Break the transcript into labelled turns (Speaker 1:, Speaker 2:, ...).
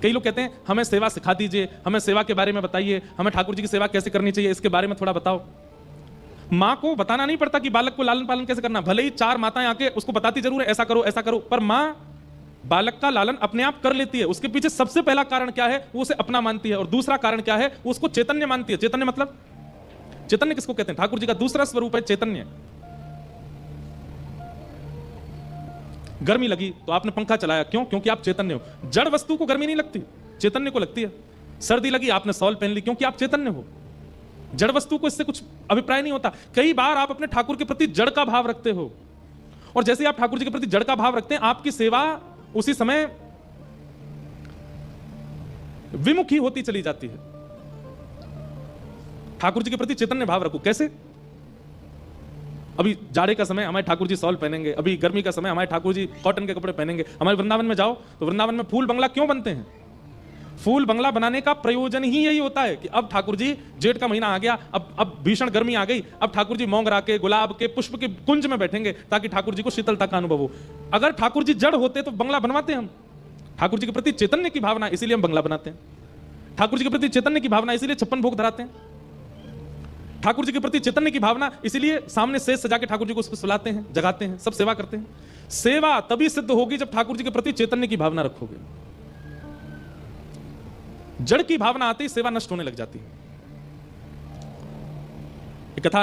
Speaker 1: कई लोग कहते हैं हमें सेवा सिखा दीजिए, हमें सेवा के बारे में बताइए, हमें ठाकुर जी की सेवा कैसे करनी चाहिए इसके बारे में थोड़ा बताओ। माँ को बताना नहीं पड़ता कि बालक को लालन पालन कैसे करना, भले ही 4 माताएं आके उसको बताती जरूर है ऐसा करो, पर माँ बालक का लालन अपने आप कर लेती है। उसके पीछे सबसे पहला कारण क्या है, वो उसे अपना मानती है, और दूसरा कारण क्या है, वो उसको चैतन्य मानती है। चैतन्य मतलब, चैतन्य किसको कहते हैं? ठाकुर जी का दूसरा स्वरूप है चैतन्य। गर्मी लगी तो आपने पंखा चलाया, क्यों? क्योंकि आप चैतन्य हो। जड़ वस्तु को गर्मी नहीं लगती, चैतन्य को लगती है। सर्दी लगी आपने शॉल पहन ली, क्योंकि आप चैतन्य हो। जड़ वस्तु को इससे कुछ अभिप्राय नहीं होता। कई बार आप अपने ठाकुर के प्रति जड़ का भाव रखते हो, और जैसे आप ठाकुर जी के प्रति जड़ का भाव रखते हैं, आपकी सेवा उसी समय विमुखी होती चली जाती है। ठाकुर जी के प्रति चैतन्य भाव रखो। कैसे? अभी जाड़े का समय हमारे ठाकुर जी शॉल पहनेंगे, अभी गर्मी का समय हमारे ठाकुर जी कॉटन के कपड़े पहनेंगे। हमारे वृंदावन में जाओ तो वृंदावन में फूल बंगला क्यों बनते हैं? फूल बंगला बनाने का प्रयोजन ही यही होता है कि अब ठाकुर जी, जेठ का महीना आ गया, अब भीषण गर्मी आ गई, अब ठाकुर जी मोगरा के, गुलाब के, पुष्प के कुंज में बैठेंगे ताकि ठाकुर जी को शीतलता का अनुभव हो। अगर ठाकुर जी जड़ होते तो बंगला बनवाते हम। ठाकुर जी के प्रति चैतन्य की भावना, इसीलिए हम बंगला बनाते हैं। ठाकुर जी के प्रति चैतन्य की भावना, इसीलिए 56 भोग धराते हैं। ठाकुर जी के प्रति चैतन्य की भावना, इसीलिए सामने सेज सजा के ठाकुर जी को सुलाते हैं, जगाते हैं, सब सेवा करते हैं। सेवा तभी सिद्ध होगी जब ठाकुर जी के प्रति चैतन्य की भावना रखोगे। जड़ की भावना आती ही सेवा नष्ट होने लग जाती है। एक कथा है।